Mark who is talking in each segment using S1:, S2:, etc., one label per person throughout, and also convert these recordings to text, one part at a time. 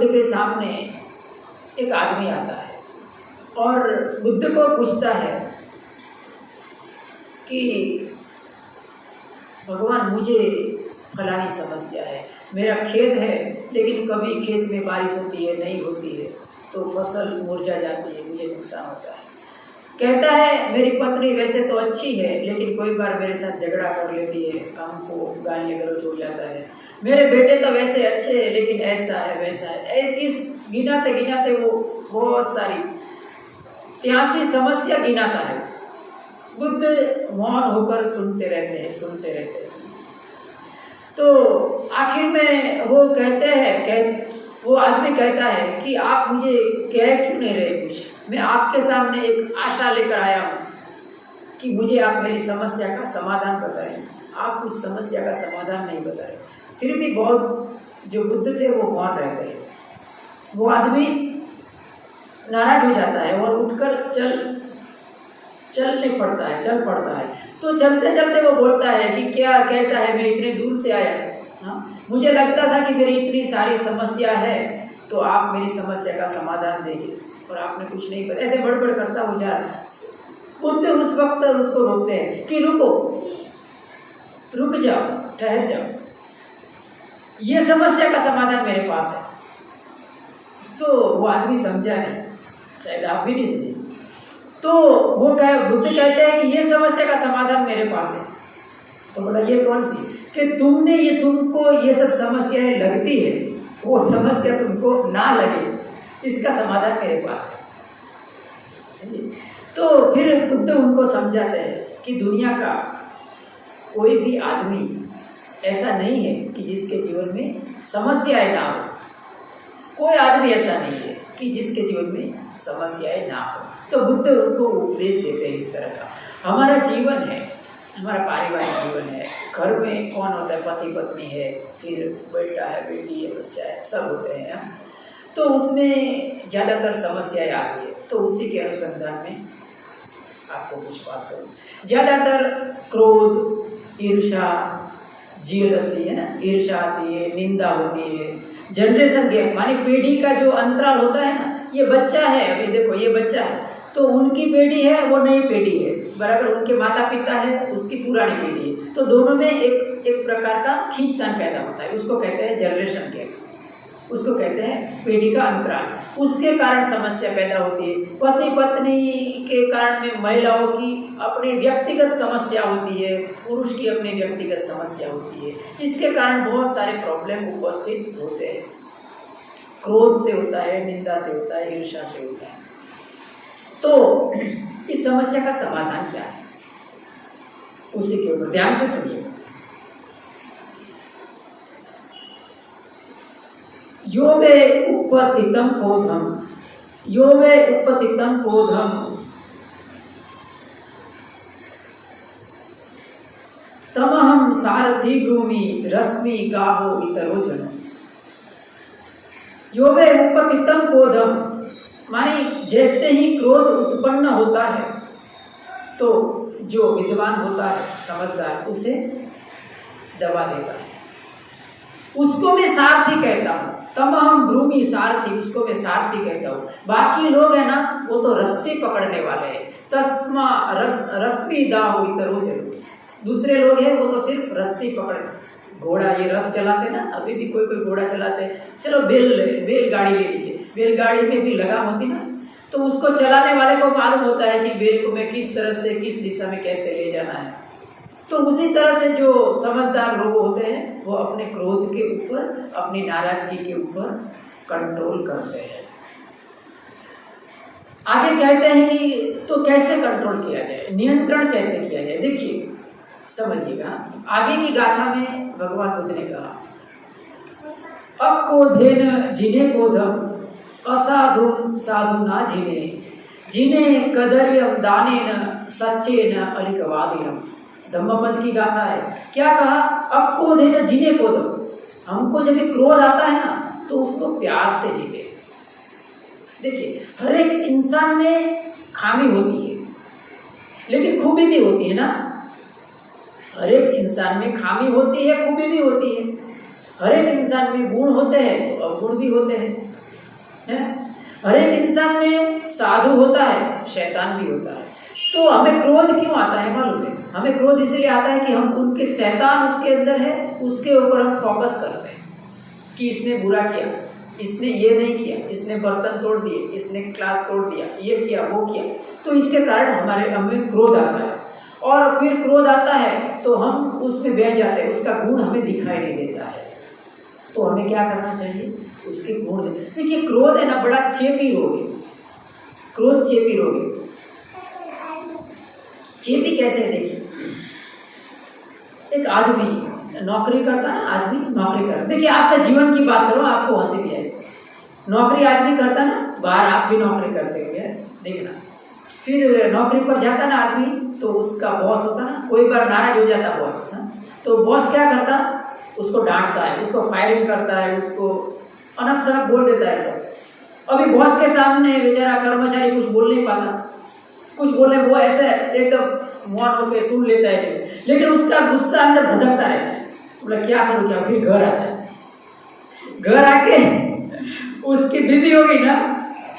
S1: बुद्ध के सामने एक आदमी आता है और बुद्ध को पूछता है कि भगवान मुझे फलानी समस्या है, मेरा खेत है लेकिन कभी खेत में बारिश होती है नहीं होती है तो फसल मुरझा जाती है, मुझे नुकसान होता है। कहता है मेरी पत्नी वैसे तो अच्छी है लेकिन कोई बार मेरे साथ झगड़ा कर लेती है, हमको गालियाँ गलौज हो जाता है। मेरे बेटे तो वैसे अच्छे हैं लेकिन ऐसा है वैसा है। इस गिनाते गिनाते वो बहुत सारी 83 समस्या गिनाता है। बुद्ध मौन होकर सुनते रहते। तो आखिर में वो वो आदमी कहता है कि आप मुझे कह क्यों नहीं रहे कुछ, मैं आपके सामने एक आशा लेकर आया हूँ कि मुझे आप मेरी समस्या का समाधान बताएं। आप कुछ समस्या का समाधान नहीं बताए। फिर भी बहुत जो बुद्ध थे वो मौन रह गए। वो आदमी नाराज हो जाता है और उठकर चल पड़ता है। तो चलते चलते वो बोलता है कि क्या कैसा है, मैं इतने दूर से आया, मुझे लगता था कि मेरी इतनी सारी समस्या है तो आप मेरी समस्या का समाधान देंगे और आपने कुछ नहीं किया। ऐसे बड़बड़ करता हो जा रहा। बुद्ध उस वक्त उसको रोकते हैं कि रुक जाओ, ठहर जाओ, ये समस्या का समाधान मेरे पास है। तो वो आदमी समझा नहीं, शायद आप भी नहीं समझे। तो बुद्ध कहते हैं कि ये समस्या का समाधान मेरे पास है। तो बोला ये कौन सी? कि तुमको ये सब समस्याएं लगती है, वो समस्या तुमको ना लगे, इसका समाधान मेरे पास है। तो फिर बुद्ध उनको समझाते हैं कि दुनिया का कोई भी आदमी ऐसा नहीं है कि जिसके जीवन में समस्याएं ना हो। कोई आदमी ऐसा नहीं है कि जिसके जीवन में समस्याएं ना हो। तो बुद्ध उनको उपदेश देते हैं इस तरह का। हमारा जीवन है, हमारा पारिवारिक जीवन है, घर में कौन होता है, पति पत्नी है, फिर बेटा है, बेटी है, बच्चा है, सब होते हैं। तो उसमें ज़्यादातर समस्याएं आती है। तो उसी के अनुसंधान में आपको कुछ बात करूँ। ज़्यादातर क्रोध, ईर्ष्या, जीलसी है ना, ईर्ष्या आती है, निंदा होती है। जनरेशन गैप माने पीढ़ी का जो अंतराल होता है ना, ये बच्चा है, अभी देखो ये बच्चा है तो उनकी पीढ़ी है, वो नई पीढ़ी है, बराबर उनके माता पिता है, उसकी पुरानी पीढ़ी है। तो दोनों में एक प्रकार का खींचतान पैदा होता है, उसको कहते हैं जनरेशन गैप, उसको कहते हैं पीढ़ी का अंतराल। उसके कारण समस्या पैदा होती है। पति पत्नी के कारण में महिलाओं की अपनी व्यक्तिगत समस्या होती है, पुरुष की अपनी व्यक्तिगत समस्या होती है। इसके कारण बहुत सारे प्रॉब्लम उपस्थित होते हैं। क्रोध से होता है, निंदा से होता है, ईर्ष्या से होता है। तो इस समस्या का समाधान क्या है, उसी के ऊपर ध्यान से सुनिए। यो वे उपपतितं क्रोधम तमहं सारथी ब्रूमि रश्मि गाहो इतरो जन। यो वे उपपतितं क्रोधम मानी जैसे ही क्रोध उत्पन्न होता है तो जो विद्वान होता है, समझदार, उसे दबा देता है। उसको मैं सारथी कहता हूँ। तमहं ब्रूमि सारथी, उसको मैं सारथी कहता हूँ। बाकी लोग है ना, वो तो रस्सी पकड़ने वाले हैं। तस्मा रश्मि दाहो इतरो जन। दूसरे लोग हैं वो तो सिर्फ रस्सी पकड़, घोड़ा ये रथ चलाते ना, अभी भी कोई घोड़ा चलाते हैं। चलो बैलगाड़ी ले लीजिए, बैलगाड़ी में भी लगाम होती ना, तो उसको चलाने वाले को मालूम होता है कि बैल को मैं किस तरह से किस दिशा में कैसे ले जाना है। तो उसी तरह से जो समझदार लोग होते हैं वो अपने क्रोध के ऊपर, अपनी नाराजगी के ऊपर कंट्रोल करते हैं। आगे कहते हैं कि तो कैसे कंट्रोल किया जाए, नियंत्रण कैसे किया जाए। देखिए समझिएगा, आगे की गाथा में भगवान बुद्ध ने कहा अक्रोधेन जिने क्रोधम असाधु साधु ना जिने कदर्यम दानेन सच्चेन अलिकवादिनम। धम्मपद की गाथा है। क्या कहा? अक्रोधेन जिने क्रोधम। हमको जब क्रोध आता है ना तो उसको प्यार से जीते। देखिए हर एक इंसान में खामी होती है लेकिन खूबी भी होती है ना। हर एक इंसान में खामी होती है, खूबी भी होती है। हर एक इंसान में गुण होते हैं तो अवगुण भी होते हैं। हर एक इंसान में साधु होता है, शैतान भी होता है। तो हमें क्रोध क्यों आता है मालूम है? हमें क्रोध इसलिए आता है कि हम उनके शैतान उसके अंदर है, उसके ऊपर हम फोकस करते हैं कि इसने बुरा किया, इसने ये नहीं किया, इसने बर्तन तोड़ दिए, इसने ग्लास तोड़ दिया, ये किया वो किया। तो इसके कारण हमें क्रोध आता है, और फिर क्रोध आता है तो हम उसमें बह जाते हैं, उसका गुण हमें दिखाई नहीं देता है। तो हमें क्या करना चाहिए? उसके गुण देखिए। क्रोध है ना, बड़ा चेपी रोग है। क्रोध चेपी रोग है। चेपी कैसे है? देखिए, एक आदमी नौकरी करता है, आदमी नौकरी करता है। देखिए, आपके जीवन की बात करो, आपको हंसी भी आएगी। नौकरी आदमी करता ना, बाहर आप भी नौकरी करते होंगे, देखना। फिर नौकरी पर जाता ना आदमी, तो उसका बॉस होता ना, कोई बार नाराज हो जाता बॉस ना, तो बॉस क्या करता? उसको डांटता है, उसको फायरिंग करता है, उसको अनप शनप बोल देता है। तो अभी बॉस के सामने बेचारा कर्मचारी कुछ बोल नहीं पाता, कुछ बोले वो ऐसे एकदम मुआन होकर सुन लेता है, लेकिन उसका गुस्सा अंदर धधकता रहता है। बोला क्या करूँ क्या? फिर घर आता है, घर आके उसकी बीवी होगी ना,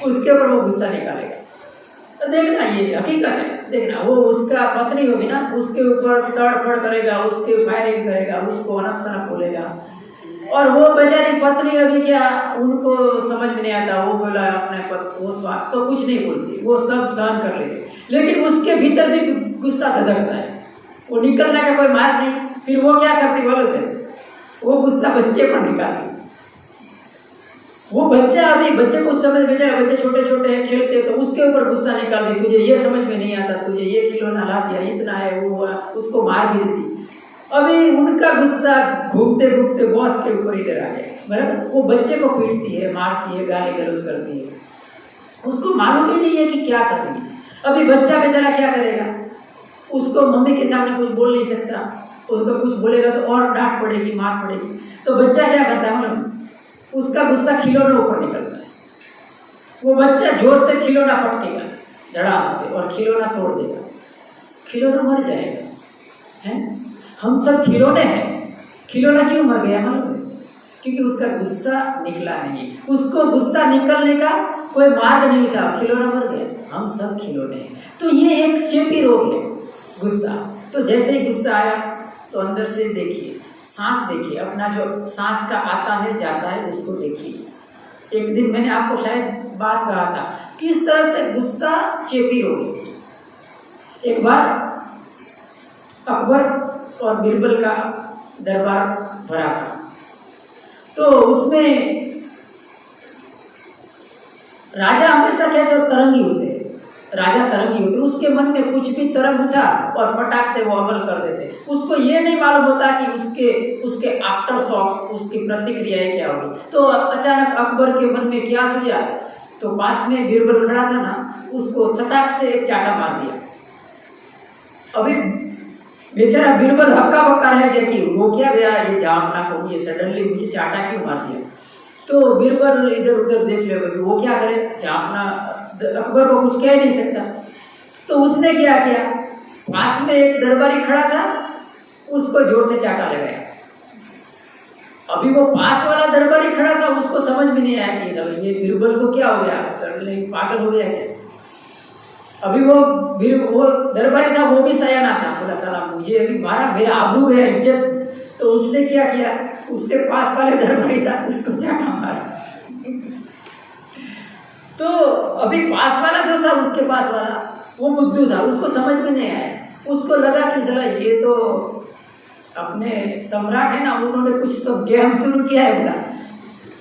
S1: उसके ऊपर वो गुस्सा निकालेगा। तो देखना, ये हकीकत है। देखना, वो उसका पत्नी होगी ना, उसके ऊपर तड़फड़ करेगा, उसके फायरिंग करेगा, उसको अनप शनप बोलेगा। और वो बेचारी पत्नी अभी क्या, उनको समझ में नहीं आता, वो बोला अपने वो स्वाद तो कुछ नहीं बोलती, वो सब सहन कर लेती, लेकिन उसके भीतर भी गुस्सा धधकता है, वो निकलने का कोई मार्ग नहीं। फिर वो क्या करती बोलो? वो गुस्सा बच्चे पर निकालती। वो बच्चा, अभी बच्चे कुछ समझ में जाए, बच्चे छोटे छोटे हैं, खेलते हैं, तो उसके ऊपर गुस्सा निकाल दी, तुझे ये समझ में नहीं आता, तुझे ये खिलौना ला दिया, इतना है वो हुआ, उसको मार भी देती। अभी उनका गुस्सा घूमते घूमते बॉस के ऊपर इधर आ गया, बराबर। वो बच्चे को पीटती है, मारती है, गाली गलौज करती है, उसको मालूम ही नहीं है कि क्या कर रही है। अभी बच्चा बेचारा क्या करेगा? उसको मम्मी के सामने कुछ बोल नहीं सकता, उसको कुछ बोलेगा तो और डांट पड़ेगी, मार पड़ेगी। तो बच्चा क्या करता है मालूम? उसका गुस्सा खिलौने ऊपर निकलता है। वो बच्चा जोर से खिलौना पटकेगा धड़ाम से, और खिलौना तोड़ देगा, खिलौना मर जाएगा। हैं? हम सब खिलौने हैं। खिलौना क्यों मर गया मालूम? क्योंकि उसका गुस्सा निकला नहीं, उसको गुस्सा निकलने का कोई मार्ग नहीं था, खिलौना मर गया। हम सब खिलौने हैं। तो ये एक चेपी रोग है, गुस्सा। तो जैसे ही गुस्सा आया तो अंदर से देखिए, सांस देखिए, अपना जो सांस का आता है जाता है उसको देखिए। एक दिन मैंने आपको शायद बात कहा था, किस तरह से गुस्सा चेपी रोग है। एक बार अकबर और बीरबल का दरबार भरा था, तो उसमें राजा हमेशा कैसे तरंगी होते हैं, राजा तरंगी होते, उसके मन में कुछ भी तरंग उठा और फटाक से वो अमल कर देते। उसको ये नहीं मालूम होता कि उसके आफ्टर शॉक्स, उसकी प्रतिक्रियाएं क्या होगी। तो अचानक अकबर के मन में क्या सूझा, तो पास में बीरबल खड़ा था ना, उसको सटाक से एक चाटा मार दिया। अभी बेचारा बीरबल हक्का बक्का रह गया कि वो क्या गया, ये जामना को ये सडनली मुझे चाटा क्यों मार दिया। तो बीरबल इधर उधर देख ले, वो क्या करे, जामना अकबर को कुछ कह नहीं सकता। तो उसने क्या किया, पास में एक दरबारी खड़ा था, उसको जोर से चाटा लगाया। अभी वो पास वाला दरबारी खड़ा था, उसको समझ में नहीं आया कि ये बीरबल को क्या हो गया, सडनली पागल हो गया क्या। अभी वो दरबारी था, वो भी सयाना था, बोला साला मुझे अभी मारा, मेरा आबरू है, इज्जत। तो उसने क्या किया, उसके पास वाले दरबारी था, उसको चाटा मारा। तो अभी पास वाला जो था, उसके पास वाला वो बुद्धू था, उसको समझ में नहीं आया। उसको लगा कि चला ये तो अपने सम्राट है ना, उन्होंने कुछ तो गेम शुरू किया है, बोला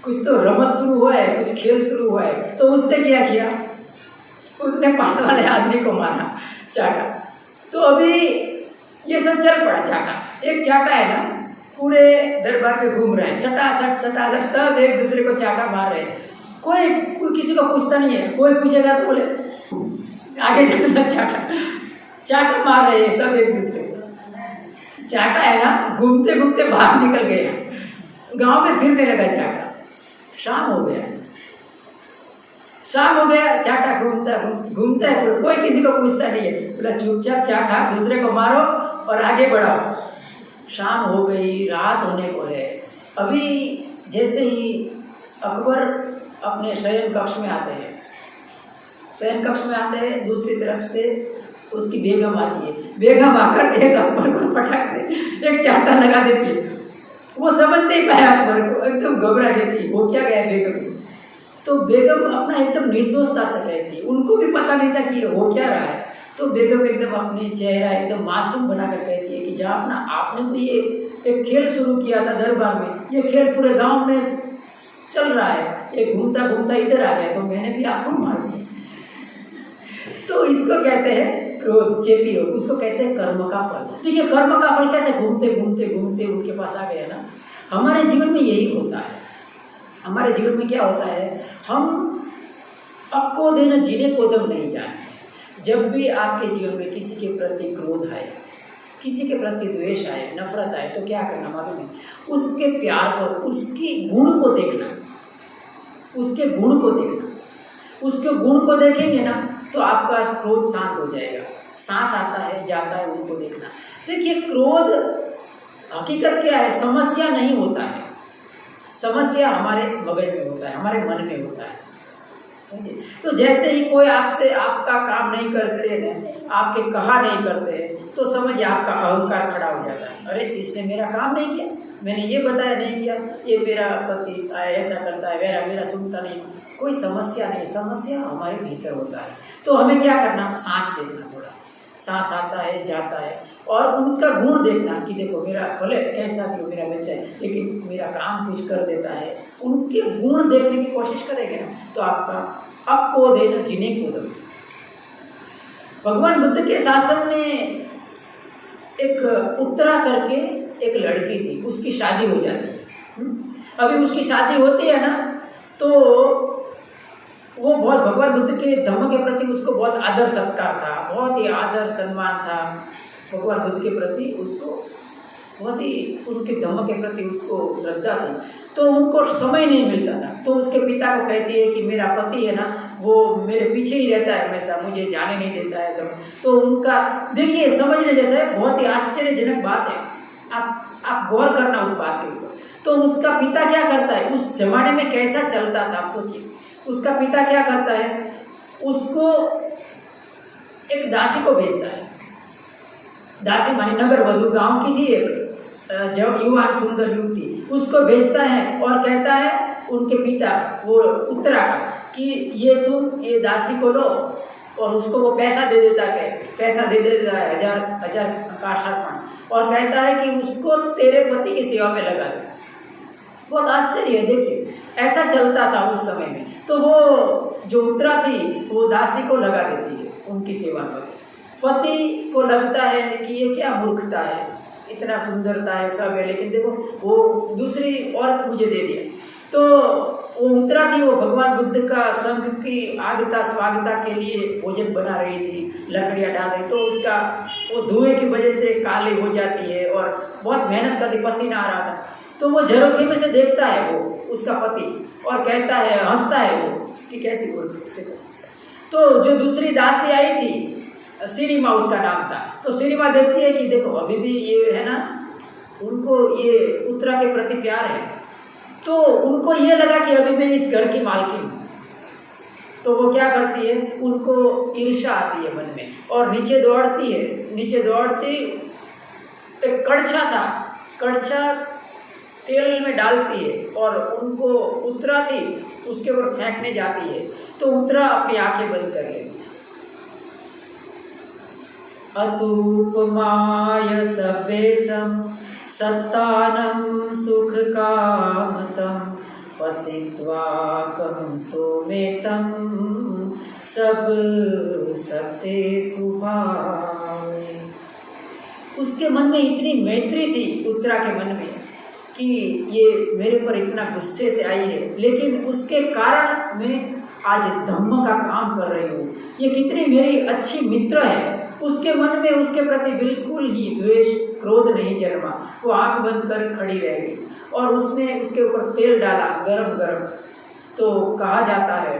S1: कुछ तो रमत शुरू हुआ है, कुछ खेल शुरू हुआ है। तो उसने क्या किया, उसने पास वाले आदमी को मारा चाटा। तो अभी ये सब चल पड़ा चाटा। एक चाटा है ना, पूरे दरबार पे घूम रहे हैं, सटासट सटासट सब एक दूसरे को चाटा मार रहे हैं। कोई किसी को पूछता नहीं है, कोई पूछेगा तो बोले आगे चलना, चाटा मार रहे हैं सब एक दूसरे को। चाटा है ना, घूमते घूमते बाहर निकल गया, गांव में फिरने लगा चाटा। शाम हो गया, चाटा घूमता है, कोई किसी को पूछता नहीं है, बोला चुपचाप चाटा दूसरे को मारो और आगे बढ़ाओ। शाम हो गई, रात होने को है, अभी जैसे ही अकबर अपने शयन कक्ष में आते हैं, शयन कक्ष में आते हैं, दूसरी तरफ से उसकी बेगम आती है। बेगम आकर एक अकबर को पटाख से एक चांटा लगा देती है। वो समझ नहीं पाया अकबर को, एकदम घबरा गई थी, हो क्या गया बेगम को। तो बेगम अपना एकदम निर्दोषता से कहती है, उनको भी पता नहीं था कि हो क्या रहा है। तो बेगम एकदम अपनी चेहरा एकदम मासूम बनाकर कहती है कि जहाँ अपना आपने तो ये एक खेल शुरू किया था दरबार में, ये खेल पूरे गांव में चल रहा है, ये घूमता घूमता इधर आ गया तो मैंने भी आपको मार दिया। तो इसको कहते हैं क्रोध, चेपी हो, उसको कहते हैं कर्म का फल। देखिए कर्म का फल कैसे घूमते घूमते घूमते उनके पास आ गया ना। हमारे जीवन में यही होता है। हमारे जीवन में क्या होता है, हम अब को दिन जीने को दम नहीं जानते। जब भी आपके जीवन में किसी के प्रति क्रोध आए, किसी के प्रति द्वेष आए, नफरत आए, तो क्या करना मालूम है, उसके प्यार को, उसके गुण को देखना, उसके गुण को देखना। उसके गुण को देखेंगे ना तो आपका क्रोध शांत हो जाएगा। सांस आता है जाता है, उनको देखना। देखिए क्रोध हकीकत क्या है, समस्या नहीं होता है, समस्या हमारे मगज में होता है, हमारे मन में होता है। तो जैसे ही कोई आपसे आपका काम नहीं करते हैं, आपके कहा नहीं करते हैं, तो समझिए आपका अहंकार खड़ा हो जाता है। अरे इसने मेरा काम नहीं किया, मैंने ये बताया नहीं किया, ये मेरा पति ऐसा करता है, मेरा सुनता नहीं। कोई समस्या नहीं, समस्या हमारे भीतर होता है। तो हमें क्या करना, सांस देखना, थोड़ा सांस आता है जाता है, और उनका गुण देखना कि देखो मेरा भले कैसा भी हो मेरा बच्चा है, लेकिन मेरा काम कुछ कर देता है। उनके गुण देखने की कोशिश करेंगे ना तो आपका अब को देना जीने को दो। भगवान बुद्ध के शासन में एक उत्तरा करके एक लड़की थी, उसकी शादी हो जाती है। अभी उसकी शादी होती है ना तो वो बहुत भगवान बुद्ध के धर्म के प्रति उसको बहुत आदर सत्कार था, बहुत ही आदर सम्मान था भगवान बुद्ध के प्रति, उसको बहुत ही उनके धर्म के प्रति उसको श्रद्धा थी। तो उनको समय नहीं मिलता था, तो उसके पिता को कहती है कि मेरा पति है ना वो मेरे पीछे ही रहता है हमेशा, मुझे जाने नहीं देता है। तो उनका देखिए समझने जैसा है, बहुत ही आश्चर्यजनक बात है। आप गौर करना उस बात के ऊपर। तो उसका पिता क्या करता है, उस जमाने में कैसा चलता था आप सोचिए। उसका पिता क्या करता है, उसको एक दासी को भेजता है। दासी मानी नगर वधु, गांव की थी एक, जब युवान सुंदर युवती, उसको भेजता है और कहता है उनके पिता वो उत्तरा कि ये दासी को लो, और उसको वो पैसा दे देता है, पैसा दे देता है 1000 का शासन, और कहता है कि उसको तेरे पति की सेवा में लगा दे। बहुत आश्चर्य है, देखिए ऐसा चलता था उस समय में। तो वो जो उत्तरा थी वो दासी को लगा देती है उनकी सेवा में। पति को लगता है कि ये क्या मूर्खता है, इतना सुंदरता है सब है, लेकिन देखो वो दूसरी औरत मुझे दे दिया। तो वो उत्तरा थी, वो भगवान बुद्ध का संघ की आगता स्वागता के लिए भोजन बना रही थी, लकड़ियाँ डाल रही, तो उसका वो धुएं की वजह से काली हो जाती है और बहुत मेहनत करती, पसीना आ रहा था। तो वो झरोखे में से देखता है वो उसका पति और कहता है, हंसता है वो कि कैसी मूर्ख। तो जो दूसरी दासी आई थी, सीरीमा उसका नाम था, तो सीरीमा देखती है कि देखो अभी भी ये है ना, उनको ये उत्तरा के प्रति प्यार है। तो उनको ये लगा कि अभी मैं इस घर की मालकिन हूँ। तो वो क्या करती है, उनको ईर्ष्या आती है मन में और नीचे दौड़ती है। नीचे दौड़ती एक कड़छा था, कड़छा तेल में डालती है और उनको उत्तरा थी उसके ऊपर फेंकने जाती है। तो उत्तरा अपनी आंखें बंद कर लेती है। अतुपमाय सवेशम सत्तानं सुख कामतं पसित्वा कहंतो मेतं सब सत्य सुभावे। उसके मन में इतनी मैत्री थी उत्तरा के मन में कि ये मेरे पर इतना गुस्से से आई है, लेकिन उसके कारण मैं आज धम्म का काम कर रही हूँ, ये कितनी मेरी अच्छी मित्र है। उसके मन में उसके प्रति बिल्कुल ही द्वेष क्रोध नहीं जन्मा। वो आंख बंद कर खड़ी रह गई और उसने उसके ऊपर तेल डाला गरम गरम। तो कहा जाता है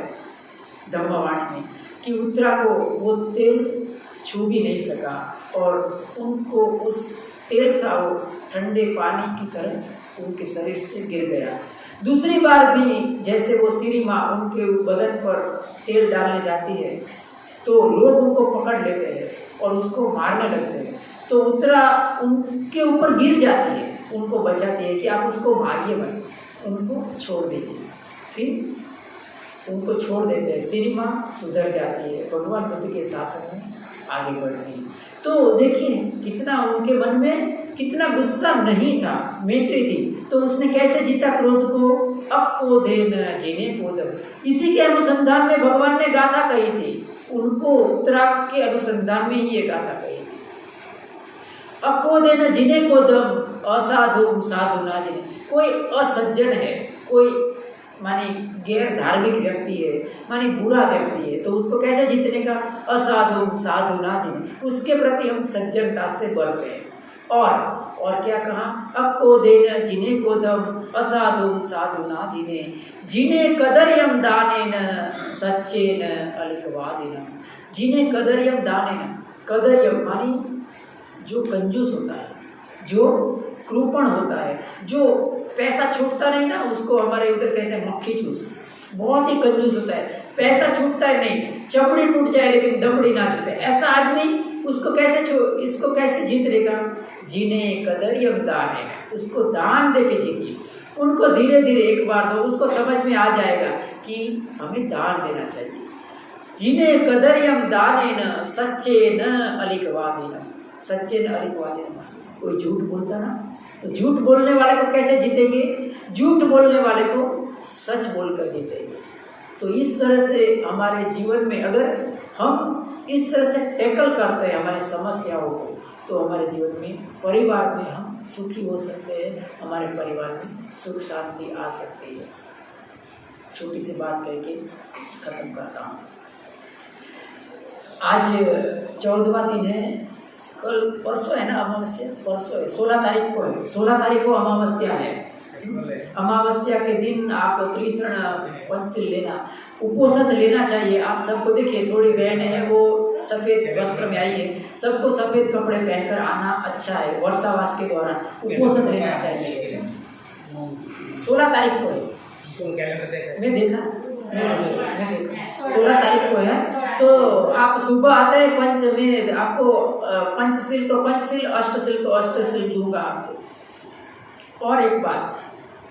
S1: धम्मवाणी में कि उत्तरा को वो तेल छू भी नहीं सका और उनको उस तेल था वो ठंडे पानी की तरह उनके शरीर से गिर गया। दूसरी बार भी जैसे वो सीरी माँ उनके बदन पर तेल डालने जाती है तो लोग उनको पकड़ लेते हैं और उसको मारने लगते हैं। तो उत्तरा उनके ऊपर गिर जाती है, उनको बचाती है कि आप उसको मारिए मत, उनको छोड़ दीजिए। फिर उनको छोड़ देते हैं, सीरी माँ सुधर जाती है, भगवान बुद्ध के शासन में आगे बढ़ती है। तो देखिए कितना उनके मन में कितना गुस्सा नहीं था, मैत्री थी, तो उसने कैसे जीता क्रोध को, अब को देन जीने को दम। इसी के अनुसंधान में भगवान ने गाथा कही थी, उनको उत्तरा के अनुसंधान में ही ये गाथा कही थी, अब को देन जीने को दम, असाधु साधु ना जिने। कोई असज्जन है, कोई माने गैर धार्मिक व्यक्ति है, माने बुरा व्यक्ति है, तो उसको कैसे जीतने का, असाधु साधु ना जिने, उसके प्रति हम सज्जनता से बढ़ते हैं। और क्या कहा, अब को देन जिने को दम, असाधु साधु ना जिने, जिने कदर्यम दानेन सच्चेन अलिकवादिन। जिने कदर्यम दानेन, कदर्यम मानी जो कंजूस होता है, जो कृपण होता है, जो पैसा छूटता नहीं ना, उसको हमारे उधर कहते हैं मक्खी चूस, बहुत ही कंजूस होता है, पैसा छूटता है नहीं, चमड़ी टूट जाए लेकिन दमड़ी ना छूटे, ऐसा आदमी उसको इसको कैसे जीत लेगा। जिन्हें कदरियम दान है, उसको दान दे के जीतिए, उनको धीरे धीरे एक बार दो, उसको समझ में आ जाएगा कि हमें दान देना चाहिए। जिन्हें कदरियम दाने न सच्चे न अलिकवादी न, सच्चे न अलिकवादी न, कोई झूठ बोलता ना, तो झूठ बोलने वाले को कैसे जीतेंगे, झूठ बोलने वाले को सच बोलकर जीतेंगे। तो इस तरह से हमारे जीवन में अगर हम इस तरह से टैकल करते हैं हमारी समस्याओं को, तो हमारे जीवन में, परिवार में हम सुखी हो सकते हैं, हमारे परिवार में सुख शांति आ सकती है। छोटी सी बात कह के खत्म करता हूँ। आज 14वां दिन है, कल परसों है ना अमावस्या, परसों है 16 तारीख को है, 16 तारीख को अमावस्या है। अमावस्या के दिन आप त्रिशरण पंचशील लेना, उपोषण लेना चाहिए आप सबको। देखिए थोड़ी बहनें हैं वो सफ़ेद वस्त्र में आई है, सबको सफ़ेद कपड़े पहनकर आना अच्छा है, वर्षावास के दौरान उपोषण लेना चाहिए। 16 तारीख को है, मैं देखा 16 तारीख को है। तो आप सुबह आते हैं पंचमी, आपको पंचशील तो पंचशील, अष्टशील तो अष्टशील दूंगा आपको। और एक बात,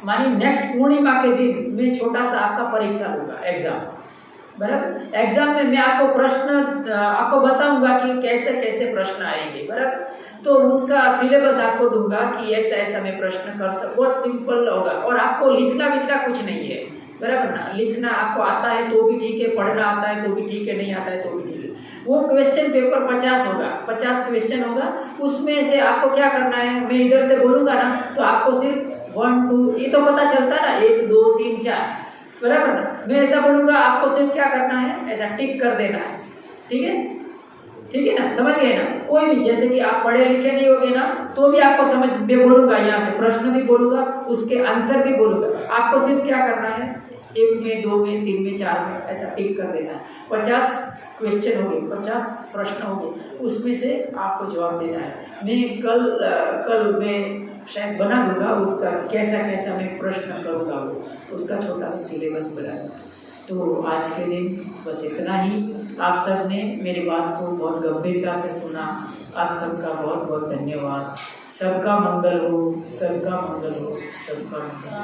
S1: मानिए नेक्स्ट पूर्णिमा के दिन मैं छोटा सा आपका परीक्षा लूँगा, एग्जाम, बराबर। एग्जाम में मैं आपको प्रश्न आपको बताऊंगा कि कैसे कैसे प्रश्न आएंगे, बराबर। तो उनका सिलेबस आपको दूंगा कि ऐसा ऐसा मैं प्रश्न कर सकूँ, बहुत सिंपल होगा। और आपको लिखना विखना कुछ नहीं है, बराबर ना। लिखना आपको आता है तो भी ठीक है, पढ़ना आता है तो भी ठीक है, नहीं आता है तो भी ठीक है। वो क्वेश्चन पेपर 50 होगा, 50 क्वेश्चन होगा, उसमें से आपको क्या करना है, मैं इधर से बोलूँगा ना तो आपको सिर्फ 1 2 ये तो पता चलता है ना, 1 2 3 4, बराबर ना। मैं ऐसा बोलूँगा, आपको सिर्फ क्या करना है, ऐसा टिक कर देना है, ठीक है, ठीक है ना, समझ गए ना। कोई भी, जैसे कि आप पढ़े लिखे नहीं होगे ना तो भी आपको समझ, मैं बोलूँगा यहाँ से प्रश्न भी बोलूँगा, उसके आंसर भी बोलूँगा, आपको सिर्फ क्या करना है, 1 में 2 में 3 में 4 में ऐसा टिक कर देना है। 50 क्वेश्चन होंगे, 50 प्रश्न होंगे, उसमें से आपको जवाब देना है। मैं कल मैं शायद बना दूंगा उसका, कैसा कैसा मैं प्रश्न करूँगा, वो उसका छोटा सा सिलेबस बनाऊंगा। तो आज के दिन बस इतना ही। आप सब ने मेरी बात को बहुत गंभीरता से सुना, आप सबका बहुत बहुत धन्यवाद। सबका मंगल हो, सबका मंगल हो, सबका मंगल हो।